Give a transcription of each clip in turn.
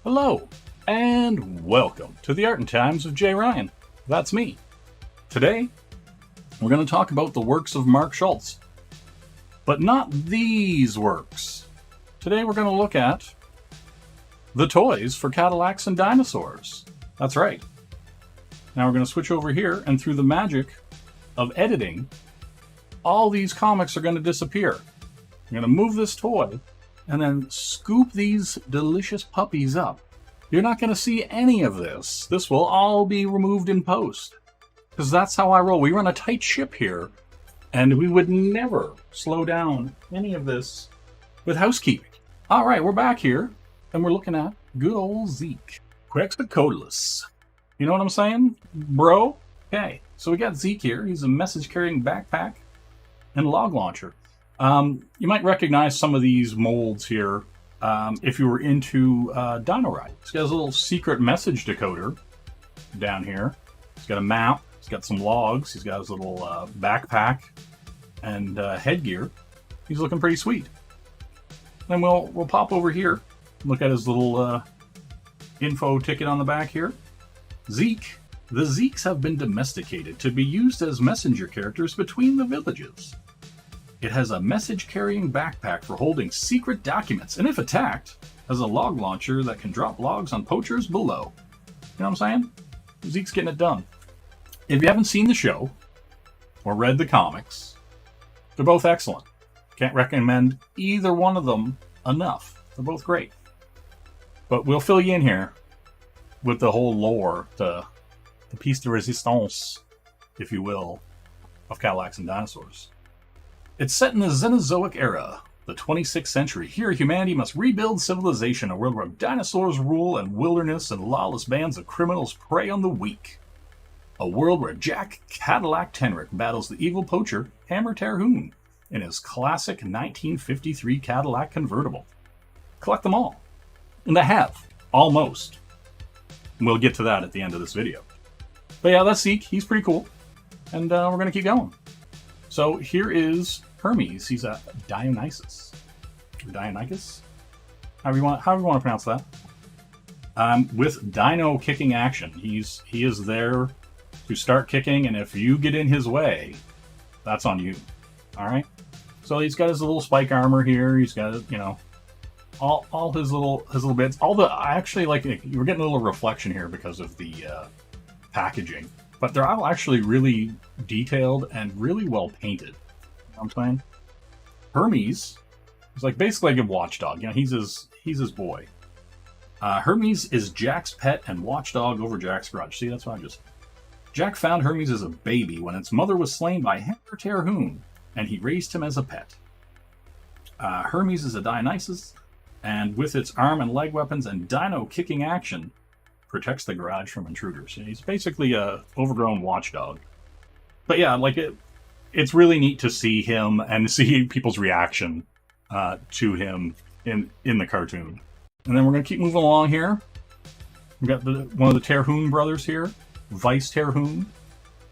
Hello, and welcome to the Art and Times of J. Ryan. That's me. Today, we're going to talk about the works of Mark Schultz. But not these works. Today we're going to look at the toys for Cadillacs and Dinosaurs. That's right. Now we're going to switch over here, and through the magic of editing, all these comics are going to disappear. I'm going to move this toy and then scoop these delicious puppies up. You're not going to see any of this. This will all be removed in post. Because that's how I roll. We run a tight ship here, and we would never slow down any of this with housekeeping. All right, we're back here, and we're looking at good old Zeke. Quetzalcoatlus. You know what I'm saying, bro? Okay, so we got Zeke here. He's a message-carrying backpack and log launcher. You might recognize some of these molds here if you were into Dino Ride. He's got his little secret message decoder down here. He's got a map. He's got some logs. He's got his little backpack and headgear. He's looking pretty sweet. Then we'll pop over here, look at his little info ticket on the back here. Zeke. The Zekes have been domesticated to be used as messenger characters between the villages. It has a message-carrying backpack for holding secret documents, and if attacked, has a log launcher that can drop logs on poachers below. You know what I'm saying? Zeke's getting it done. If you haven't seen the show, or read the comics, they're both excellent. Can't recommend either one of them enough. They're both great. But we'll fill you in here with the whole lore, the piece de resistance, if you will, of Cadillacs and Dinosaurs. It's set in the Xenozoic era, the 26th century. Here, humanity must rebuild civilization, a world where dinosaurs rule and wilderness and lawless bands of criminals prey on the weak. A world where Jack Cadillac Tenrick battles the evil poacher Hammer Terhune in his classic 1953 Cadillac convertible. Collect them all. And I have. Almost. And we'll get to that at the end of this video. But yeah, that's Zeke. He's pretty cool. And we're going to keep going. So here is Hermes. He's a Dionysus. Or Dionychus? However you want to pronounce that. With dino kicking action. He is there to start kicking, and if you get in his way, that's on you. Alright? So he's got his little spike armor here. He's got, you know, all his little bits. I actually like, you're getting a little reflection here because of the packaging. But they're all actually really detailed and really well painted. You know what I'm saying? Hermes is like basically like a watchdog. You know, he's his boy. Hermes is Jack's pet and watchdog over Jack's grudge. See, that's what I just... Jack found Hermes as a baby when its mother was slain by Hammer Terhune, and he raised him as a pet. Hermes is a Dionysus, and with its arm and leg weapons and dino kicking action, protects the garage from intruders. He's basically a overgrown watchdog. But yeah, like it's really neat to see him and see people's reaction to him in the cartoon. And then we're going to keep moving along here. We've got one of the Terhune brothers here, Vice Terhune,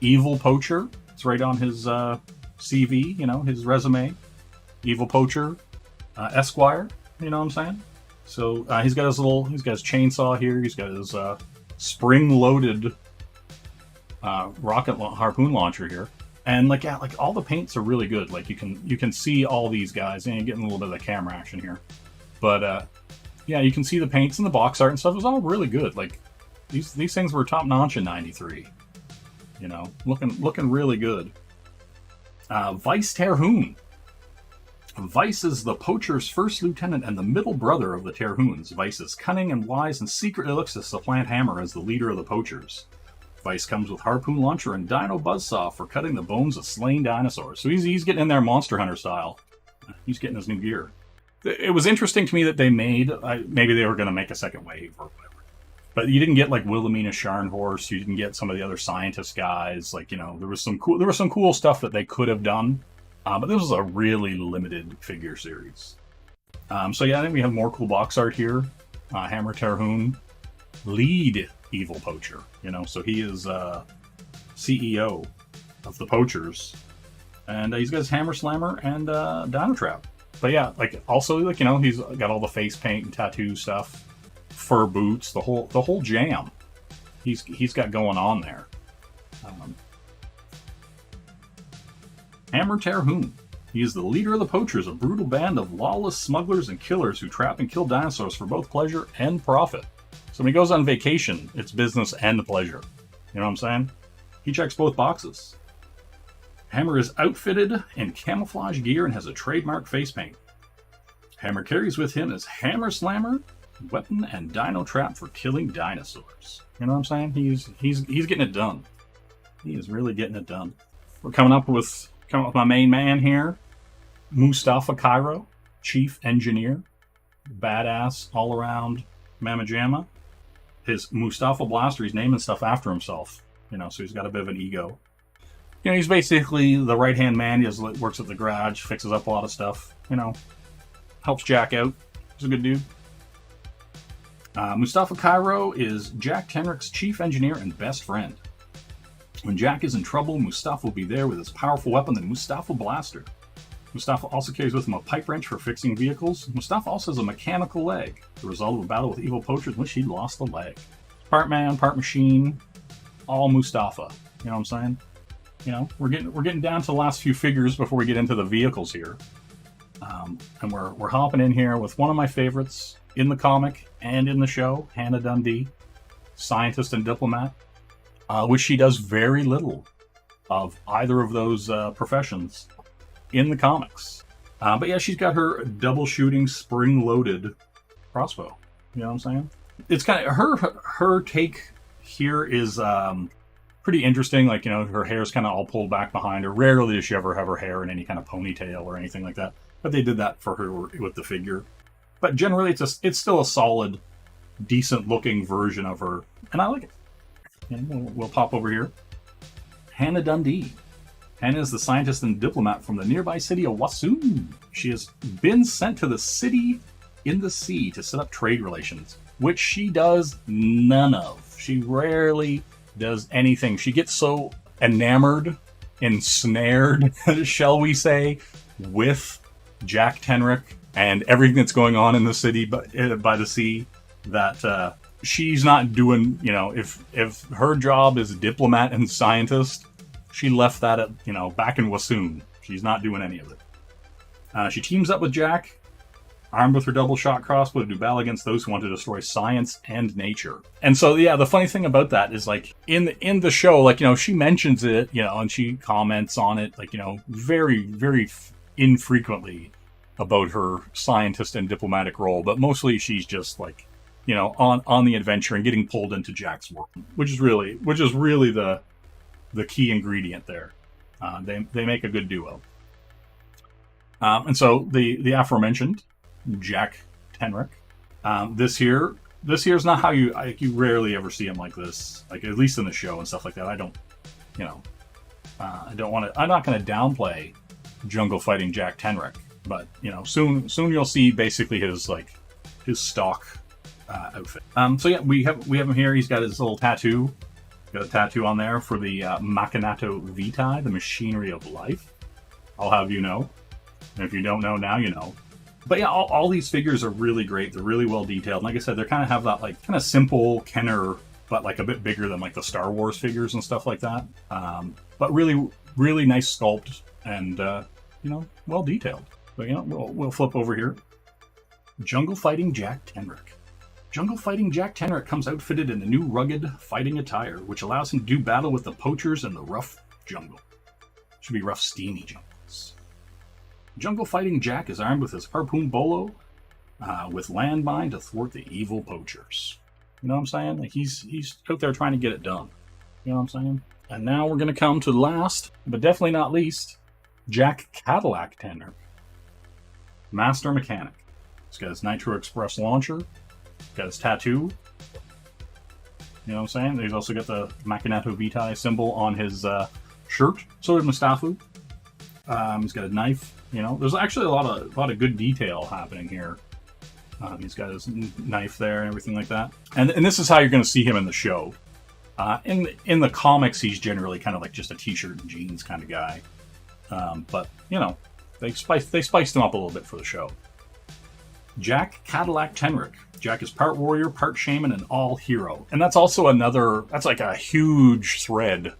evil poacher. It's right on his CV, you know, his resume. Evil poacher, Esquire. You know what I'm saying? So he's got his chainsaw here. He's got his spring-loaded harpoon launcher here, and like all the paints are really good. Like you can see all these guys, and you're getting a little bit of the camera action here, but yeah, you can see the paints and the box art and stuff. It was all really good. Like these things were top notch in '93. You know, looking really good. Vice Terhune. Vice is the poacher's first lieutenant and the middle brother of the Terhunes. Vice is cunning and wise and secretly looks to supplant Hammer as the leader of the poachers. Vice comes with harpoon launcher and dino buzzsaw for cutting the bones of slain dinosaurs. So he's getting in there Monster Hunter style. He's getting his new gear. It was interesting to me that they made, maybe they were going to make a second wave or whatever. But you didn't get like Wilhelmina Scharnhorst. You didn't get some of the other scientist guys. Like, you know, there was some cool stuff that they could have done. But this was a really limited figure series. So yeah, I think we have more cool box art here. Hammer Terhune, lead evil poacher. You know, so he is CEO of the poachers, and he's got his hammer slammer and Dino Trap. But yeah, like also like, you know, he's got all the face paint and tattoo stuff. fur boots, the whole jam. He's got going on there. Hammer Terhune. He is the leader of the Poachers, a brutal band of lawless smugglers and killers who trap and kill dinosaurs for both pleasure and profit. So when he goes on vacation, it's business and pleasure. You know what I'm saying? He checks both boxes. Hammer is outfitted in camouflage gear and has a trademark face paint. Hammer carries with him his Hammer Slammer, weapon and dino trap for killing dinosaurs. You know what I'm saying? He's getting it done. He is really getting it done. We're coming up with my main man here, Mustafa Cairo, chief engineer, badass all around mamma jamma. His Mustafa blaster, he's naming stuff after himself, so he's got a bit of an ego. He's basically the right hand man. He works at the garage, fixes up a lot of stuff. Helps Jack out. He's a good dude. Mustafa Cairo is Jack Tenrick's chief engineer and best friend. When Jack is in trouble, Mustafa will be there with his powerful weapon, the Mustafa Blaster. Mustafa also carries with him a pipe wrench for fixing vehicles. Mustafa also has a mechanical leg, the result of a battle with evil poachers in which he lost a leg. Part man, part machine, all Mustafa. You know what I'm saying? We're getting down to the last few figures before we get into the vehicles here. And we're hopping in here with one of my favorites in the comic and in the show, Hannah Dundee, scientist and diplomat. Which she does very little of either of those professions in the comics. But yeah, she's got her double shooting, spring-loaded crossbow. You know what I'm saying? It's kind of her take here is pretty interesting. Like, her hair's kind of all pulled back behind her. Rarely does she ever have her hair in any kind of ponytail or anything like that. But they did that for her with the figure. But generally, it's still a solid, decent-looking version of her, and I like it. And we'll pop over here. Hannah Dundee. Hannah is the scientist and diplomat from the nearby city of Wassoon. She has been sent to the city in the sea to set up trade relations, which she does none of. She rarely does anything. She gets so enamored, ensnared, shall we say, with Jack Tenrick and everything that's going on in the city by the sea that she's not doing, if her job is diplomat and scientist, she left that at, back in Wassoon. She's not doing any of it. She teams up with Jack, armed with her double shot crossbow, to do battle against those who want to destroy science and nature. And so, yeah, the funny thing about that is, like, in the show, she mentions it, and she comments on it, very, very infrequently about her scientist and diplomatic role, but mostly she's just, like, on the adventure and getting pulled into Jack's work, which is really the key ingredient there. They make a good duo. And so the aforementioned Jack Tenrick, this here is not how you rarely ever see him like this, like at least in the show and stuff like that. I don't want to. I'm not going to downplay jungle fighting Jack Tenrick, but soon you'll see basically his stock outfit. So yeah, we have him here. He's got his little tattoo. Got a tattoo on there for the Machinato Vitae, the machinery of life. I'll have you know. And if you don't know now, you know. But yeah, all these figures are really great. They're really well detailed. And like I said, they kind of have that kind of simple Kenner, but a bit bigger than the Star Wars figures and stuff like that. But really, really nice sculpt and well detailed. But we'll flip over here. Jungle fighting Jack Tenrick. Jungle fighting Jack Tenrick comes outfitted in a new rugged fighting attire, which allows him to do battle with the poachers in the rough jungle. Should be rough, steamy jungles. Jungle fighting Jack is armed with his harpoon bolo, with landmine to thwart the evil poachers. You know what I'm saying? He's out there trying to get it done. You know what I'm saying? And now we're going to come to last, but definitely not least, Jack Cadillac Tenrick. Master mechanic. He's got his Nitro Express launcher. Got his tattoo. You know what I'm saying? He's also got the Machinato Vitae symbol on his shirt. So did Mustafa. He's got a knife. There's actually a lot of good detail happening here. He's got his knife there and everything like that. And this is how you're going to see him in the show. In the comics, he's generally kind of just a t-shirt and jeans kind of guy. But they spiced him up a little bit for the show. Jack Cadillac Tenrick. Jack is part warrior, part shaman, and all hero. And that's also another, that's like a huge thread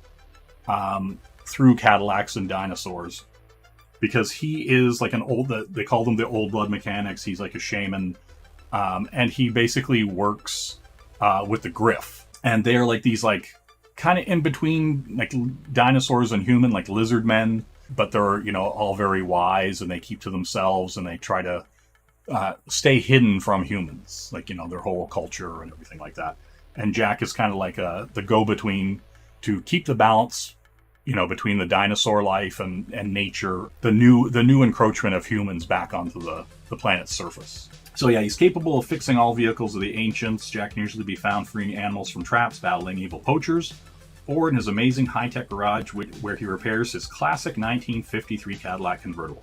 through Cadillacs and Dinosaurs. Because he is like an old, they call them the old blood mechanics. He's like a shaman. And he basically works with the Griff. And they're like these like kind of in between like dinosaurs and human, like lizard men. But they're, you know, all very wise and they keep to themselves and they try to stay hidden from humans. Like, you know, their whole culture and everything like that. And Jack is kind of like the go-between to keep the balance, you know, between the dinosaur life and nature, the new encroachment of humans back onto the planet's surface. So yeah, he's capable of fixing all vehicles of the ancients. Jack can usually be found freeing animals from traps, battling evil poachers, or in his amazing high-tech garage where he repairs his classic 1953 Cadillac convertible.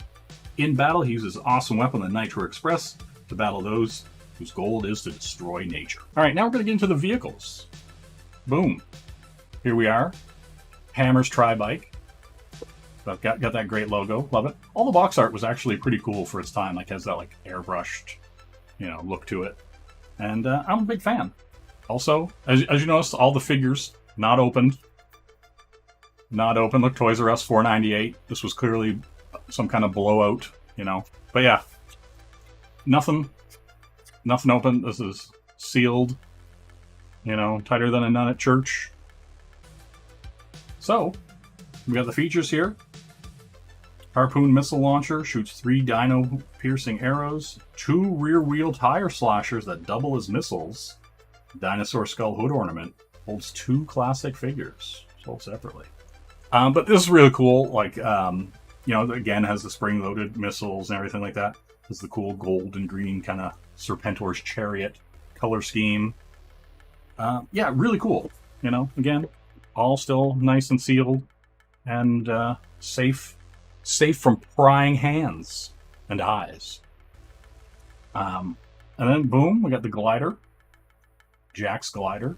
In battle, he uses his awesome weapon, the Nitro Express, to battle those whose goal it is to destroy nature. All right, now we're going to get into the vehicles. Boom. Here we are. Hammer's Tri-Bike. Got that great logo. Love it. All the box art was actually pretty cool for its time. Like, has that like airbrushed, you know, look to it. And I'm a big fan. Also, as you notice, all the figures not opened. Not open. Look, Toys R Us $4.98. This was clearly some kind of blowout, you know. But yeah, nothing open. This is sealed, you know, tighter than a nun at church. So, we got the features here. Harpoon missile launcher, shoots 3 dino-piercing arrows, 2 rear-wheel tire slashers that double as missiles, dinosaur skull hood ornament, holds 2 classic figures, sold separately. But this is really cool, like, you know, again, has the spring-loaded missiles and everything like that. Has the cool gold and green kind of Serpentor's chariot color scheme. Yeah, really cool, you know, again, all still nice and sealed and safe from prying hands and eyes. And then boom, we got the glider, Jack's glider,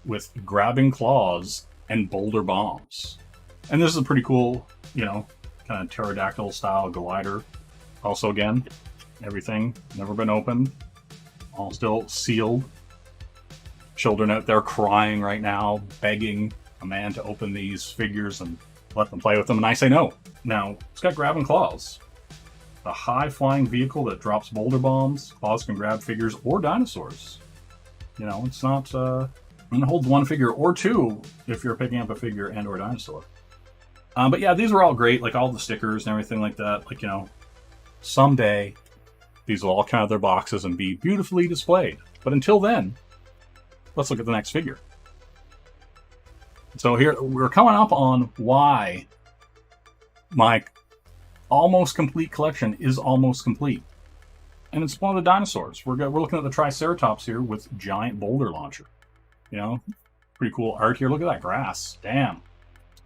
with grabbing claws and boulder bombs. And this is a pretty cool, you know, kind of pterodactyl style glider. Also, again, everything never been opened, all still sealed. Children out there crying right now, begging a man to open these figures and let them play with them, and I say no. Now, it's got grabbing claws. A high-flying vehicle that drops boulder bombs. Claws can grab figures or dinosaurs. You know, it's not... it holds 1 figure or 2 if you're picking up a figure and or dinosaur. But yeah, these were all great, like all the stickers and everything like that. Like, you know, someday these will all come out of their boxes and be beautifully displayed. But until then, let's look at the next figure. So here, we're coming up on why my almost complete collection is almost complete. And it's one of the dinosaurs. We're looking at the Triceratops here with giant boulder launcher. You know, pretty cool art here. Look at that grass. Damn.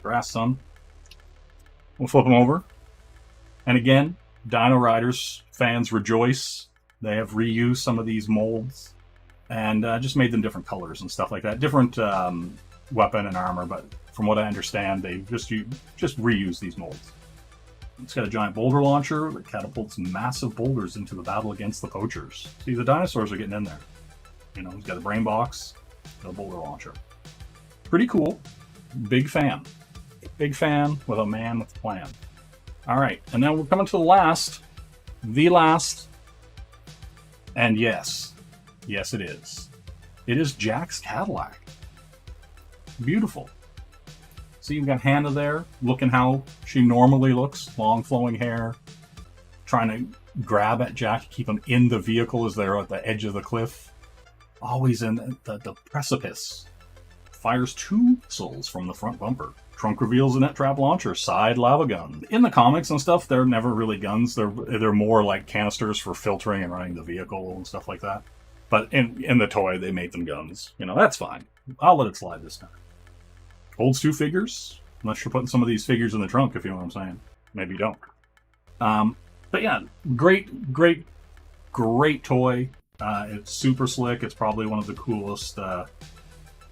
Grass, son. We'll flip them over. And again, Dino Riders fans rejoice. They have reused some of these molds and just made them different colors and stuff like that. Different weapon and armor, but from what I understand, they just reuse these molds. It's got a giant boulder launcher that catapults massive boulders into the battle against the poachers. See, the dinosaurs are getting in there. You know, he's got a brain box, got a boulder launcher. Pretty cool. Big fan. Big fan with a man with a plan. All right, and now we're coming to the last, and yes it is. It is Jack's Cadillac. Beautiful. See, you've got Hannah there, looking how she normally looks, long flowing hair, trying to grab at Jack, keep him in the vehicle as they're at the edge of the cliff. Always in the precipice. Fires 2 missiles from the front bumper. Trunk reveals a net trap launcher, side lava gun. In the comics and stuff, they're never really guns. They're more like canisters for filtering and running the vehicle and stuff like that. But in the toy, they made them guns. You know, that's fine. I'll let it slide this time. Holds 2 figures, unless you're putting some of these figures in the trunk, if you know what I'm saying. Maybe you don't. But yeah, great toy. It's super slick. It's probably one of the coolest,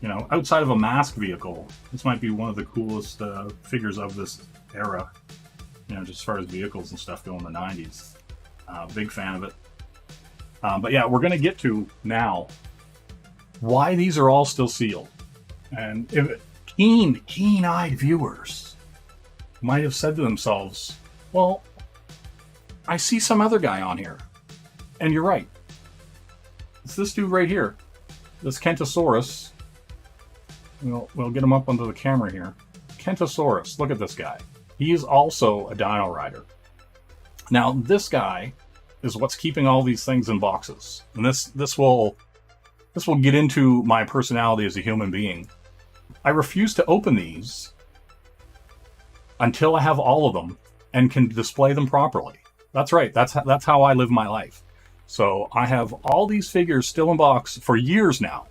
you know, outside of a mask vehicle, this might be one of the coolest figures of this era. You know, just as far as vehicles and stuff go in the 90s. Big fan of it. But yeah, we're going to get to now why these are all still sealed. And if keen-eyed viewers might have said to themselves, well, I see some other guy on here. And you're right. It's this dude right here. This Kentosaurus. We'll get him up onto the camera here. Kentosaurus. Look at this guy. He is also a dino rider. Now, this guy is what's keeping all these things in boxes. And this will get into my personality as a human being. I refuse to open these until I have all of them and can display them properly. That's right. That's how I live my life. So I have all these figures still in box for years now,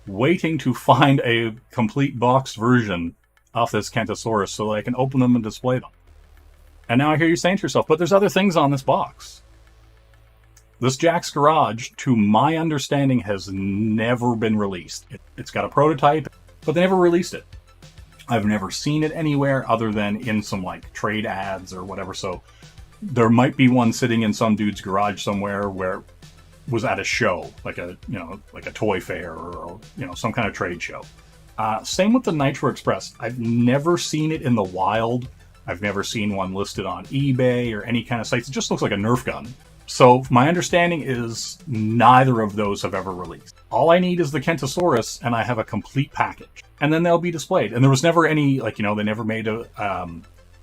waiting to find a complete boxed version of this Kentosaurus so that I can open them and display them. And now I hear you saying to yourself, but there's other things on this box. This Jack's Garage, to my understanding, has never been released. It's got a prototype, but they never released it. I've never seen it anywhere other than in some like trade ads or whatever. So there might be one sitting in some dude's garage somewhere where it was at a show, like a toy fair or some kind of trade show. Same with the Nitro Express. I've never seen it in the wild. I've never seen one listed on eBay or any kind of sites. It just looks like a Nerf gun. So my understanding is neither of those have ever released. All I need is the Kentosaurus, and I have a complete package. And then they'll be displayed. And there was never any, they never made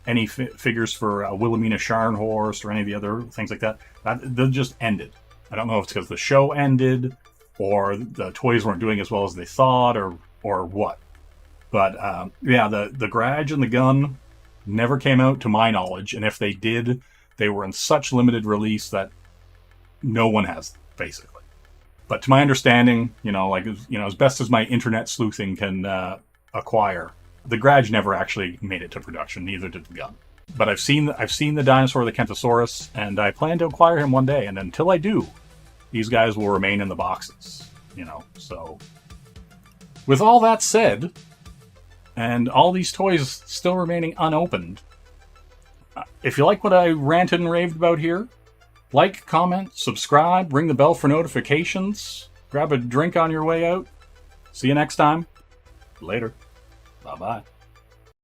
any figures for Wilhelmina Scharnhorst or any of the other things like that. They just ended. I don't know if it's because the show ended or the toys weren't doing as well as they thought or what. But the Garage and the gun never came out to my knowledge. And if they did, they were in such limited release that no one has, basically. But to my understanding, as best as my internet sleuthing can acquire, the Garage never actually made it to production. Neither did the gun. But I've seen the dinosaur, the Kentosaurus, and I plan to acquire him one day. And until I do, these guys will remain in the boxes. So with all that said, and all these toys still remaining unopened, if you like what I ranted and raved about here, like, comment, subscribe, ring the bell for notifications, grab a drink on your way out. See you next time. Later. Bye-bye.